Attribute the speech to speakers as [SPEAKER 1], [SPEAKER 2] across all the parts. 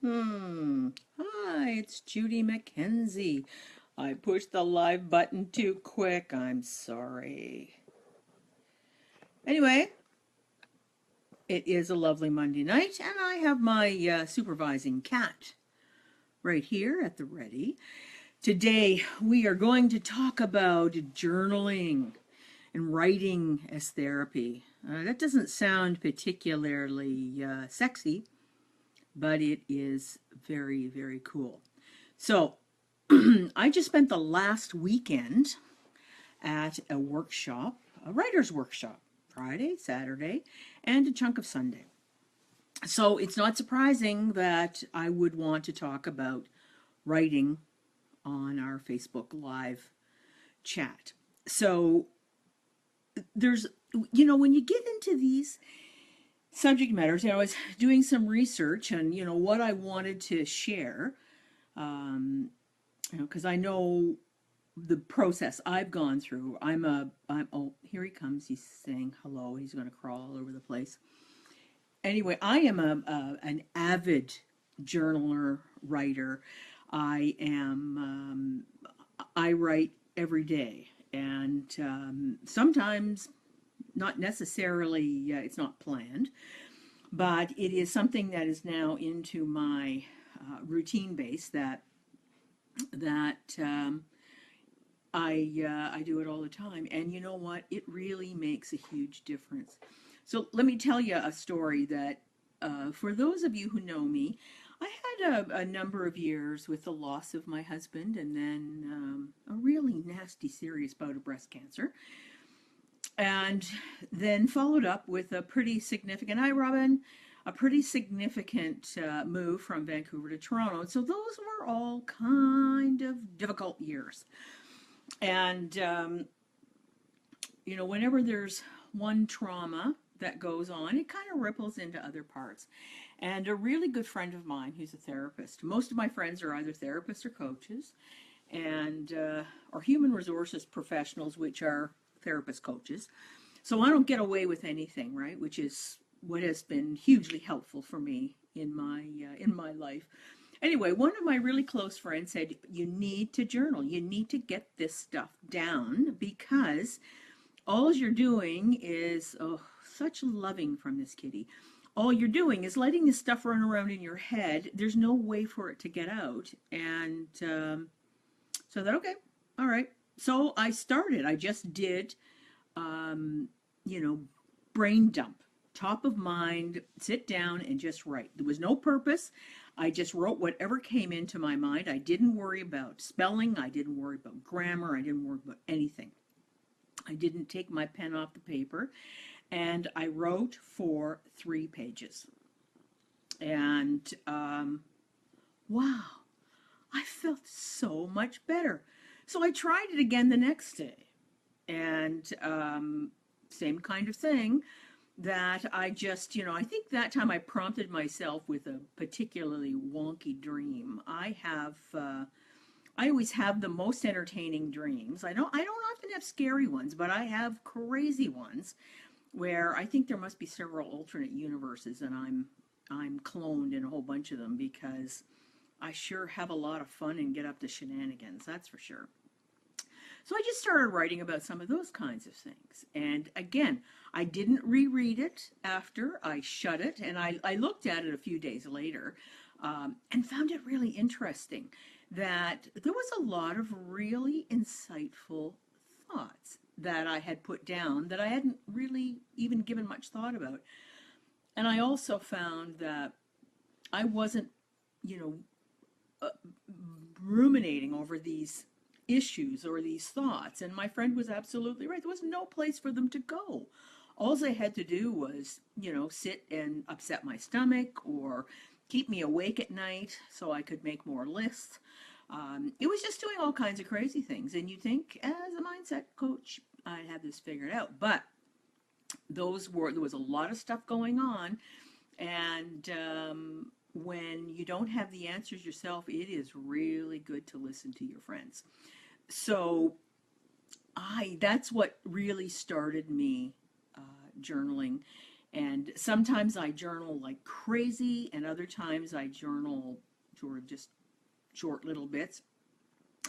[SPEAKER 1] Hi, it's Judy McKenzie. I pushed the live button too quick. I'm sorry. Anyway, it is a lovely Monday night, and I have my supervising cat right here at the ready. Today, we are going to talk about journaling and writing as therapy. That doesn't sound particularly sexy, but it is very, very cool. So, I just spent the last weekend at a workshop, a writer's workshop, Friday, Saturday, and a chunk of Sunday. So it's not surprising that I would want to talk about writing on our Facebook Live chat. So there's, when you get into these subject matters, I was doing some research on, what I wanted to share, because I know the process I've gone through. Oh, here he comes. He's saying hello. He's going to crawl all over the place. Anyway, I am an avid journaler, writer. I write every day, and sometimes not necessarily, it's not planned, but it is something that is now into my routine base that I do it all the time, and you know what? It really makes a huge difference. So let me tell you a story that, for those of you who know me, I had a number of years with the loss of my husband, and then a really nasty, serious bout of breast cancer, and then followed up with a pretty significant. Hi, Robin. A pretty significant move from Vancouver to Toronto. And so those were all kind of difficult years. And, whenever there's one trauma that goes on, it kind of ripples into other parts. And a really good friend of mine who's a therapist, most of my friends are either therapists or coaches, and or human resources professionals, which are therapist coaches. So I don't get away with anything, right? Which is what has been hugely helpful for me in my life. Anyway, one of my really close friends said, you need to journal. You need to get this stuff down because all you're doing is, oh, such loving from this kitty. All you're doing is letting this stuff run around in your head. There's no way for it to get out. And so that, okay, all right. So I started. I just did, um, you know, brain dump, top of mind, sit down and just write. There was no purpose. I just wrote whatever came into my mind. I didn't worry about spelling. I didn't worry about grammar. I didn't worry about anything. I didn't take my pen off the paper. And I wrote for 3 pages. And wow, I felt so much better. So I tried it again the next day. And same kind of thing that I just, I think that time I prompted myself with a particularly wonky dream. I always have the most entertaining dreams. I don't often have scary ones, but I have crazy ones where I think there must be several alternate universes, and I'm cloned in a whole bunch of them because I sure have a lot of fun and get up to shenanigans. That's for sure. So I just started writing about some of those kinds of things. And again, I didn't reread it after I shut it, and I looked at it a few days later and found it really interesting that there was a lot of really insightful thoughts that I had put down that I hadn't really even given much thought about. And I also found that I wasn't, you know, uh, ruminating over these issues or these thoughts. And my friend was absolutely right. There was no place for them to go. All I had to do was, sit and upset my stomach or keep me awake at night so I could make more lists. It was just doing all kinds of crazy things. And you think, as a mindset coach, I'd have this figured out. But there was a lot of stuff going on. And when you don't have the answers yourself, it is really good to listen to your friends. So that's what really started me journaling. And sometimes I journal like crazy, and other times I journal sort of just short little bits.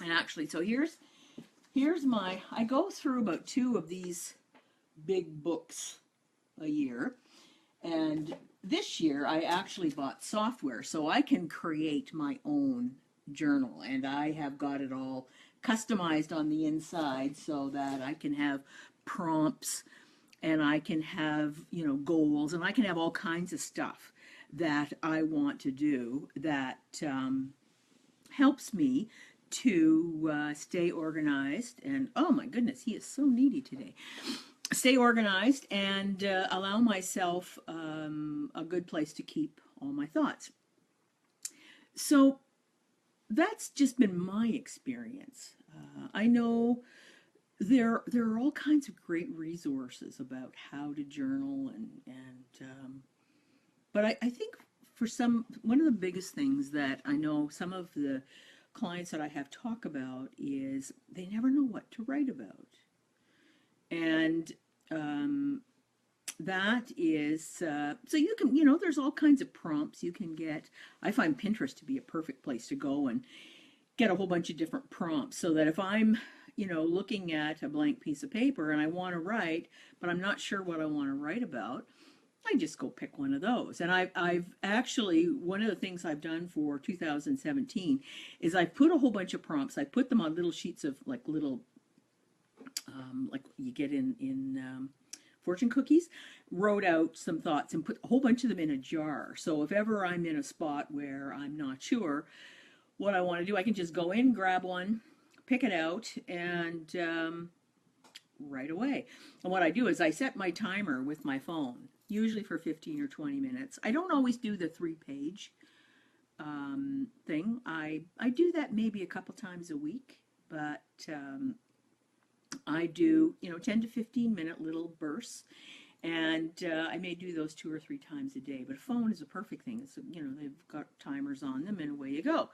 [SPEAKER 1] And actually, so here's my, I go through about 2 of these big books a year. And this year I actually bought software so I can create my own journal, and I have got it all customized on the inside so that I can have prompts, and I can have, goals, and I can have all kinds of stuff that I want to do that helps me to stay organized. And oh my goodness, he is so needy today. Stay organized and allow myself a good place to keep all my thoughts. So that's just been my experience. I know there are all kinds of great resources about how to journal, but I think for one of the biggest things that I know some of the clients that I have talk about is they never know what to write about. And that is, so you can, there's all kinds of prompts you can get. I find Pinterest to be a perfect place to go and get a whole bunch of different prompts, so that if I'm, looking at a blank piece of paper and I want to write, but I'm not sure what I want to write about, I just go pick one of those. And I've actually, one of the things I've done for 2017 is I've put a whole bunch of prompts. I put them on little sheets of like little, like you get in fortune cookies, wrote out some thoughts and put a whole bunch of them in a jar. So if ever I'm in a spot where I'm not sure what I want to do, I can just go in, grab one, pick it out, and right away. And what I do is I set my timer with my phone, usually for 15 or 20 minutes. I don't always do the 3-page thing. I do that maybe a couple times a week, but I do, 10 to 15 minute little bursts. And I may do those 2 or 3 times a day. But a phone is a perfect thing. It's, they've got timers on them, and away you go.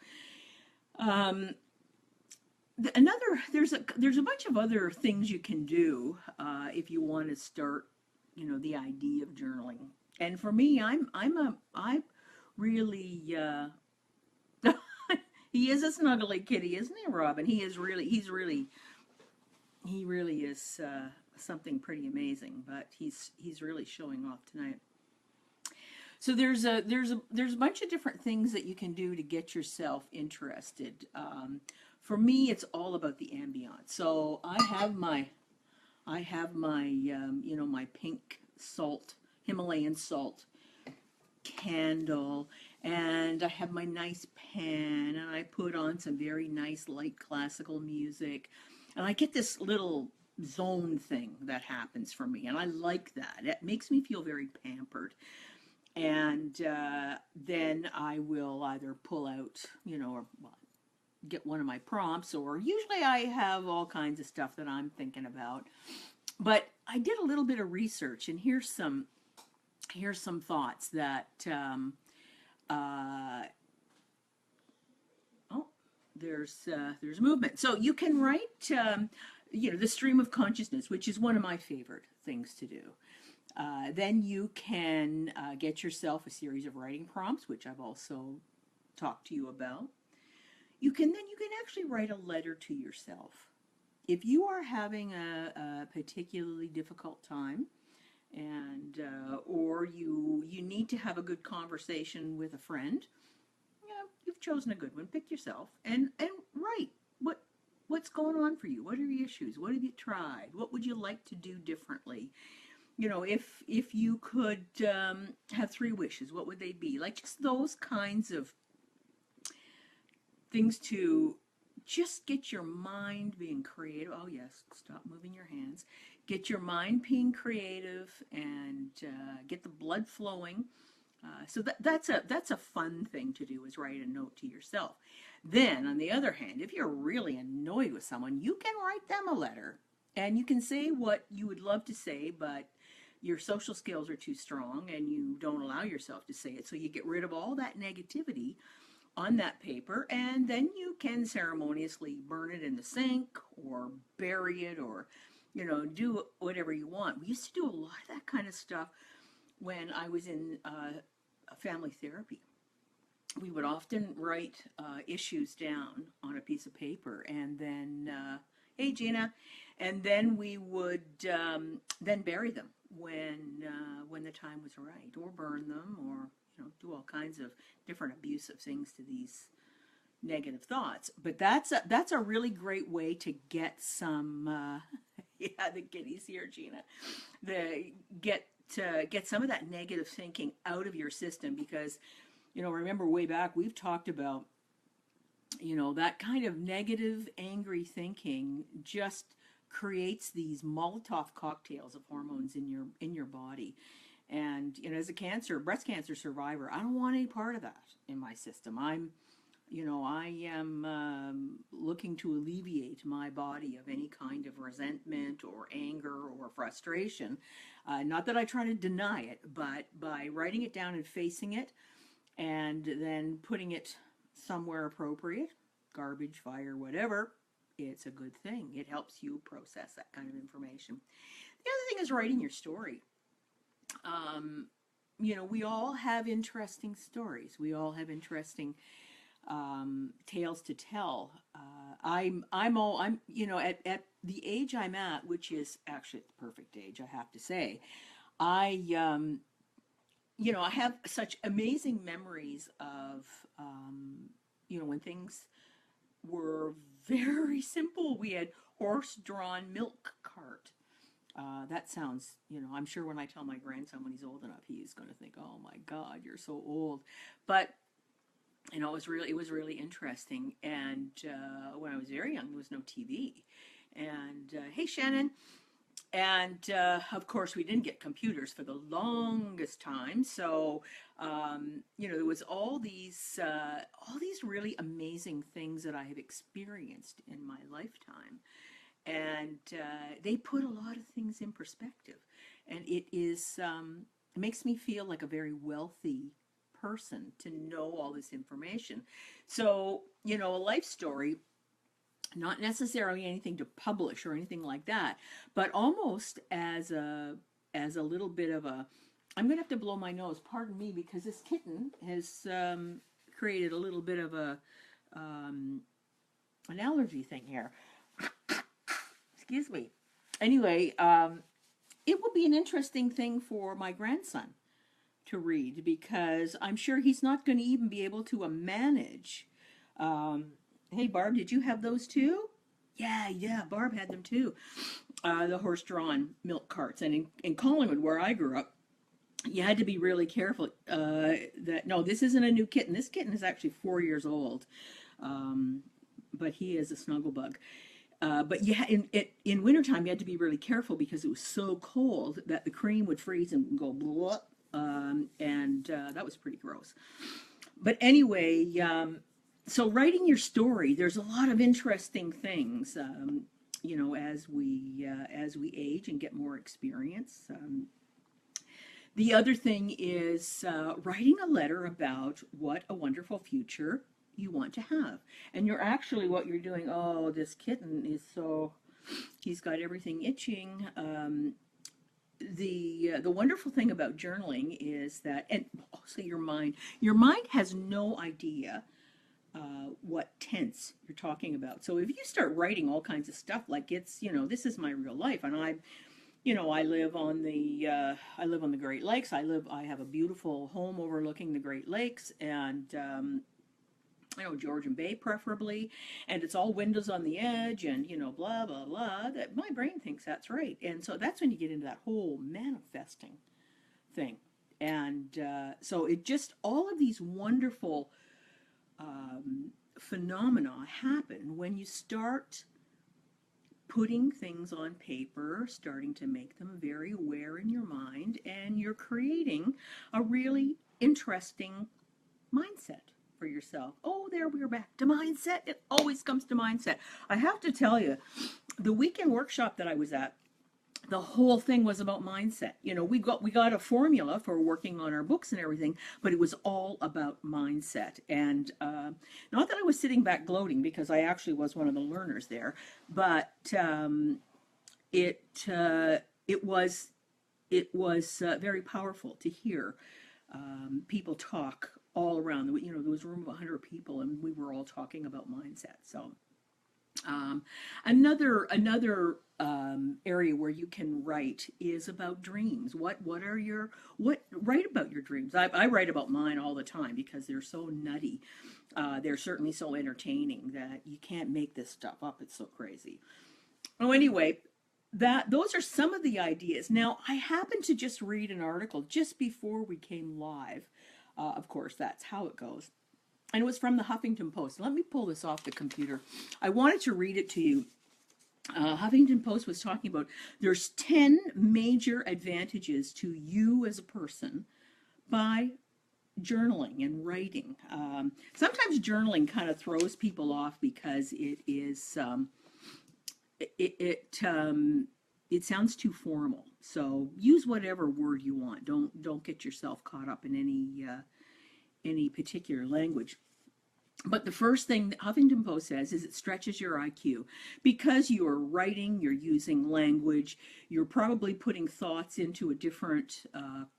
[SPEAKER 1] There's a bunch of other things you can do if you want to start, the idea of journaling. And for me, I really he is a snuggly kitty, isn't he, Robin? He really is something pretty amazing, but he's really showing off tonight. So there's a bunch of different things that you can do to get yourself interested. For me, it's all about the ambiance. So I have my my pink salt, Himalayan salt candle, and I have my nice pen, and I put on some very nice light classical music, and I get this little zone thing that happens for me, and I like that. It makes me feel very pampered. And then I will either pull out, or get one of my prompts, or usually I have all kinds of stuff that I'm thinking about. But I did a little bit of research, and here's some thoughts that there's movement. So you can write the stream of consciousness, which is one of my favorite things to do. Then you can get yourself a series of writing prompts, which I've also talked to you about. You can actually write a letter to yourself. If you are having a particularly difficult time, and or you need to have a good conversation with a friend, you've chosen a good one. Pick yourself and write what's going on for you. What are your issues? What have you tried? What would you like to do differently? If you could have 3 wishes, what would they be? Like, just those kinds of things to just get your mind being creative. Oh yes, stop moving your hands. Get your mind being creative and get the blood flowing. So that's a fun thing to do, is write a note to yourself. Then, on the other hand, if you're really annoyed with someone, you can write them a letter, and you can say what you would love to say, but your social skills are too strong and you don't allow yourself to say it. So you get rid of all that negativity on that paper, and then you can ceremoniously burn it in the sink or bury it, or do whatever you want. We used to do a lot of that kind of stuff when I was in family therapy. We would often write issues down on a piece of paper, and then, hey Gina, and then we would then bury them when the time was right, or burn them, or do all kinds of different abusive things to these negative thoughts. But that's a really great way to get some yeah, the kitty's here, Gina. The get some of that negative thinking out of your system, because remember way back we've talked about that kind of negative, angry thinking just creates these Molotov cocktails of hormones in your body. And as a breast cancer survivor, I don't want any part of that in my system. I am looking to alleviate my body of any kind of resentment or anger or frustration. Not that I try to deny it, but by writing it down and facing it, and then putting it somewhere appropriate, garbage, fire, whatever, it's a good thing. It helps you process that kind of information. The other thing is writing your story. We all have interesting stories. We all have interesting tales to tell. I'm at the age I'm at, which is actually the perfect age, I have to say. I I have such amazing memories of when things were very simple. We had horse-drawn milk cart. That sounds, I'm sure when I tell my grandson when he's old enough, he's going to think, "Oh my God, you're so old." But it was really interesting. And when I was very young, there was no TV. And hey, Shannon. And of course, we didn't get computers for the longest time. So there was all these really amazing things that I have experienced in my lifetime, and they put a lot of things in perspective. And it makes me feel like a very wealthy person to know all this information. So a life story. Not necessarily anything to publish or anything like that, but almost as a little bit of a. I'm going to have to blow my nose. Pardon me, because this kitten has created a little bit of an allergy thing here. Excuse me. Anyway, it will be an interesting thing for my grandson to read, because I'm sure he's not going to even be able to manage. Hey, Barb, did you have those too? Yeah, Barb had them too. The horse-drawn milk carts. And in Collingwood, where I grew up, you had to be really careful no, this isn't a new kitten. This kitten is actually 4 years old. But he is a snugglebug. But in wintertime, you had to be really careful because it was so cold that the cream would freeze and go blah. And that was pretty gross. But anyway, so writing your story, there's a lot of interesting things, as we age and get more experience. The other thing is writing a letter about what a wonderful future you want to have. And what you're doing, oh, this kitten is he's got everything itching. The wonderful thing about journaling is that, and also your mind has no idea what tense you're talking about. So if you start writing all kinds of stuff like it's, this is my real life, and I live on the Great Lakes. I have a beautiful home overlooking the Great Lakes, and Georgian Bay preferably, and it's all windows on the edge, and blah blah blah. That my brain thinks that's right, and so that's when you get into that whole manifesting thing, and so it just all of these wonderful phenomena happen when you start putting things on paper, starting to make them very aware in your mind, and you're creating a really interesting mindset for yourself. Oh, there we are back to mindset. It always comes to mindset. I have to tell you, the weekend workshop that I was at, the whole thing was about mindset. We got a formula for working on our books and everything, but it was all about mindset. And not that I was sitting back gloating, because I actually was one of the learners there, but it was it was very powerful to hear people talk all around. There was a room of 100 people, and we were all talking about mindset. So um, another area where you can write is about dreams. What write about your dreams? I write about mine all the time because they're so nutty. They're certainly so entertaining that you can't make this stuff up. It's so crazy. Oh, anyway, that those are some of the ideas. Now, I happened to just read an article just before we came live. Of course, that's how it goes. And it was from the Huffington Post. Let me pull this off the computer. I wanted to read it to you. Huffington Post was talking about there's 10 major advantages to you as a person by journaling and writing. Sometimes journaling kind of throws people off because it sounds too formal. So use whatever word you want. Don't get yourself caught up in any particular language. But the first thing that Huffington Post says is it stretches your IQ. Because you're writing, you're using language, you're probably putting thoughts into a different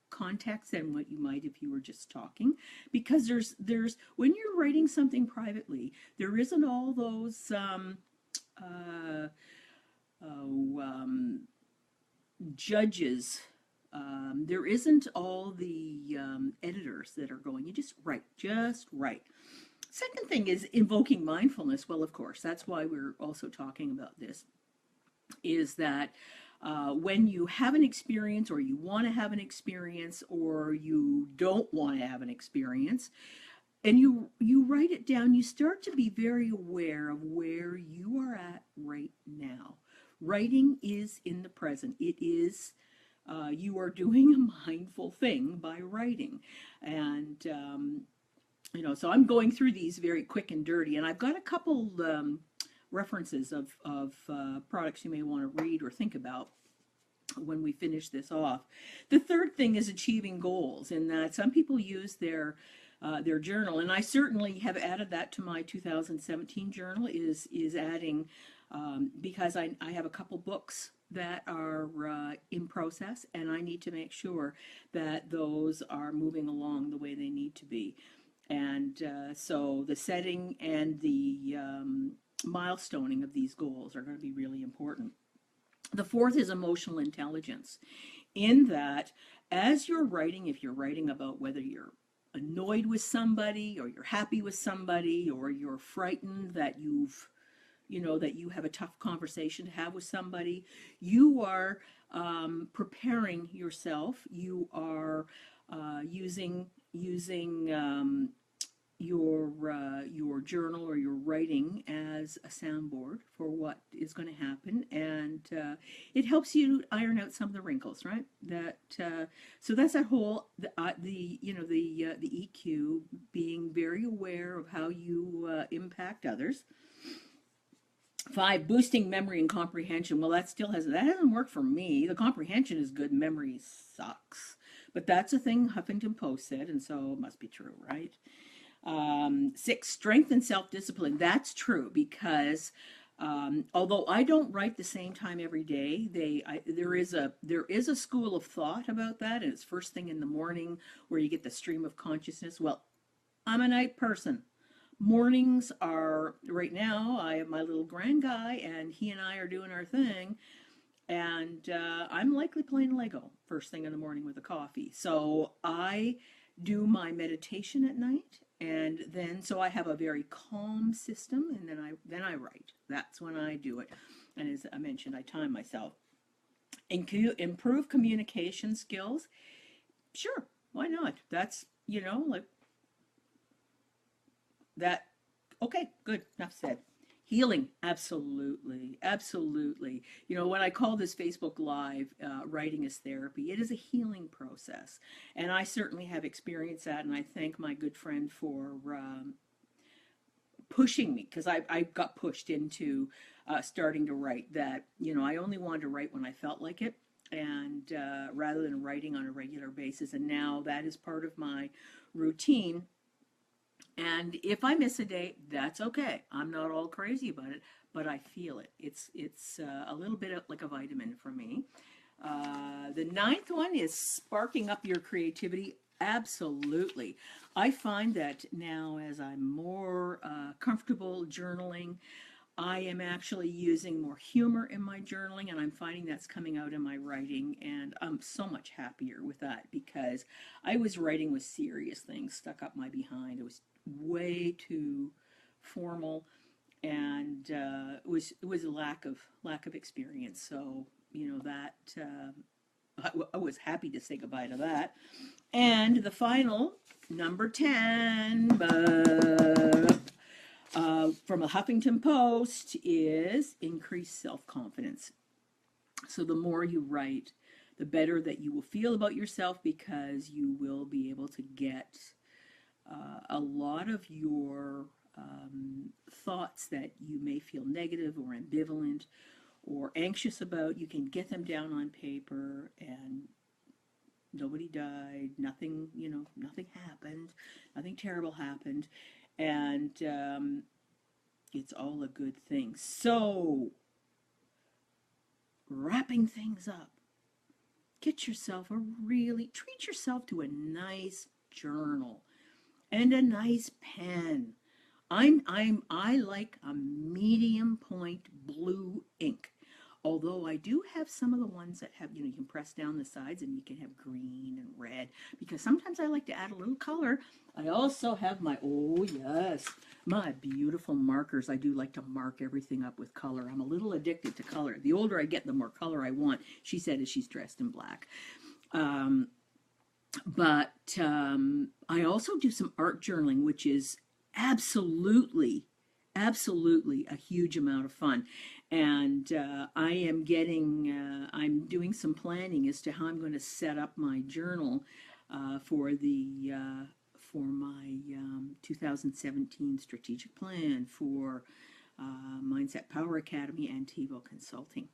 [SPEAKER 1] context than what you might if you were just talking. Because there's when you're writing something privately, there isn't all those uh, oh, judges. There isn't all the editors that are going, you just write. Second thing is invoking mindfulness. Well, of course, that's why we're also talking about this, is that when you have an experience or you want to have an experience or you don't want to have an experience, and you write it down, you start to be very aware of where you are at right now. Writing is in the present. It is you are doing a mindful thing by writing, and so I'm going through these very quick and dirty, and I've got a couple references of products you may want to read or think about when we finish this off. The third thing is achieving goals, in that some people use their journal, and I certainly have added that to my 2017 journal. Is adding because I have a couple books that are in process, and I need to make sure that those are moving along the way they need to be. And so the setting and the milestoning of these goals are going to be really important. The fourth is emotional intelligence, in that as you're writing, if you're writing about whether you're annoyed with somebody or you're happy with somebody or you're frightened that that you have a tough conversation to have with somebody, you are preparing yourself. You are using your journal or your writing as a soundboard for what is going to happen, and it helps you iron out some of the wrinkles, right? So that's that whole the EQ, being very aware of how you impact others. Five, boosting memory and comprehension. Well, that hasn't worked for me. The comprehension is good, memory sucks. But that's a thing Huffington Post said, and so it must be true, right? Six, strength and self-discipline. That's true, because although I don't write the same time every day, there is a school of thought about that, and it's first thing in the morning where you get the stream of consciousness. Well, I'm a night person. Mornings are, right now, I have my little grand guy, and he and I are doing our thing, and I'm likely playing Lego first thing in the morning with a coffee. So I do my meditation at night, and then so I have a very calm system, and then I write. That's when I do it, and as I mentioned, I time myself. And improve communication skills. Sure, why not? That's like that. Okay, good, enough said. Healing, absolutely, absolutely. When I call this Facebook Live, writing is therapy, it is a healing process. And I certainly have experienced that, and I thank my good friend for pushing me, because I got pushed into starting to write. That, I only wanted to write when I felt like it, and rather than writing on a regular basis. And now that is part of my routine. And if I miss a day, that's okay. I'm not all crazy about it, but I feel it. It's a little bit like a vitamin for me. The ninth one is sparking up your creativity. Absolutely. I find that now as I'm more comfortable journaling, I am actually using more humor in my journaling, and I'm finding that's coming out in my writing, and I'm so much happier with that because I was writing with serious things stuck up my behind. It was way too formal, and it was a lack of experience. So that I was happy to say goodbye to that. And the final number 10. From the Huffington Post is increased self-confidence. So the more you write, the better that you will feel about yourself because you will be able to get a lot of your thoughts that you may feel negative or ambivalent or anxious about. You can get them down on paper, and nobody died, nothing happened, nothing terrible happened, and it's all a good thing. So, wrapping things up, treat yourself to a nice journal and a nice pen. I like a medium point blue ink. Although I do have some of the ones that have, you can press down the sides and you can have green and red, because sometimes I like to add a little color. I also have oh yes, my beautiful markers. I do like to mark everything up with color. I'm a little addicted to color. The older I get, the more color I want. She said as she's dressed in black. But I also do some art journaling, which is absolutely a huge amount of fun. And I'm doing some planning as to how I'm going to set up my journal for my 2017 strategic plan for Mindset Power Academy and TiVo Consulting.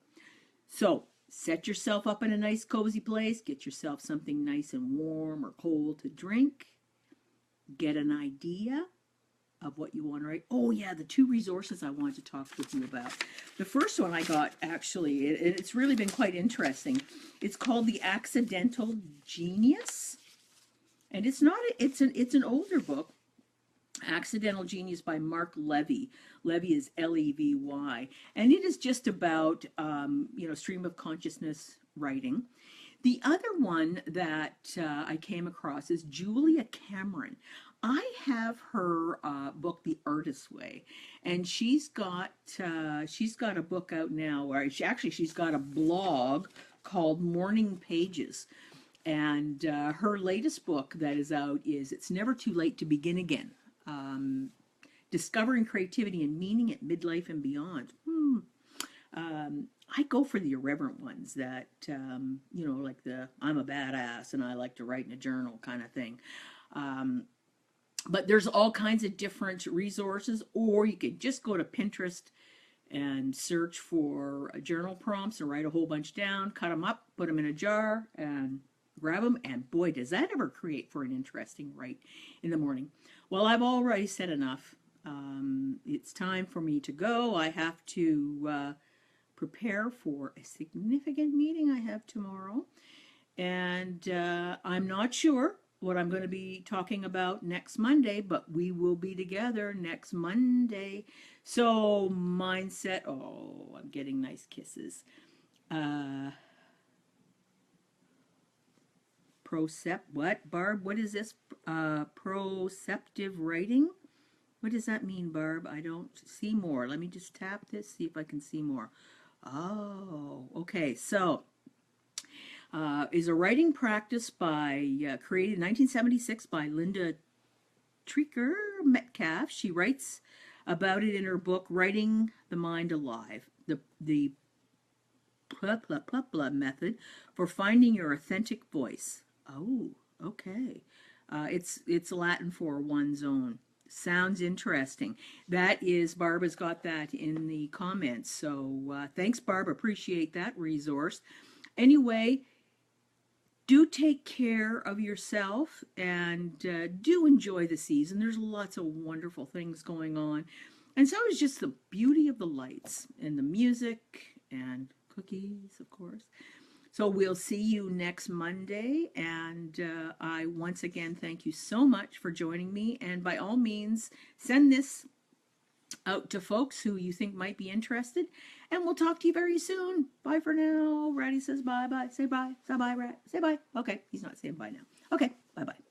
[SPEAKER 1] So set yourself up in a nice cozy place, get yourself something nice and warm or cold to drink, get an idea of what you want to write. Oh yeah, the two resources I wanted to talk with you about. The first one I got, actually, it's really been quite interesting. It's called The Accidental Genius, and it's an older book. Accidental Genius by Mark Levy. Levy is Levy, and it is just about stream of consciousness writing. The other one that I came across is Julia Cameron. I have her book, The Artist's Way, and she's got a book out now, or she's got a blog called Morning Pages, and her latest book that is out is It's Never Too Late to Begin Again. Discovering creativity and meaning at midlife and beyond. I go for the irreverent ones that, like the I'm a badass and I like to write in a journal kind of thing. But there's all kinds of different resources, or you could just go to Pinterest and search for journal prompts and write a whole bunch down, cut them up, put them in a jar, and grab them. And boy, does that ever create for an interesting write in the morning. Well, I've already said enough. It's time for me to go. I have to prepare for a significant meeting I have tomorrow. And I'm not sure what I'm going to be talking about next Monday, but we will be together next Monday. So mindset, I'm getting nice kisses. What, Barb? What is this? Proceptive writing? What does that mean, Barb? I don't see more. Let me just tap this, see if I can see more. Oh, okay. So, is a writing practice created in 1976 by Linda Treacher Metcalf. She writes about it in her book, Writing the Mind Alive, the method for finding your authentic voice. Oh, okay. It's Latin for one's own. Sounds interesting. That is, Barb has got that in the comments. So thanks, Barb. Appreciate that resource. Anyway, do take care of yourself and do enjoy the season. There's lots of wonderful things going on. And so is just the beauty of the lights and the music and cookies, of course. So we'll see you next Monday. And I once again thank you so much for joining me. And by all means, send this out to folks who you think might be interested. And we'll talk to you very soon. Bye for now. Ratty says bye bye. Say bye. Say bye, Rat. Say bye. Okay, he's not saying bye now. Okay, bye bye.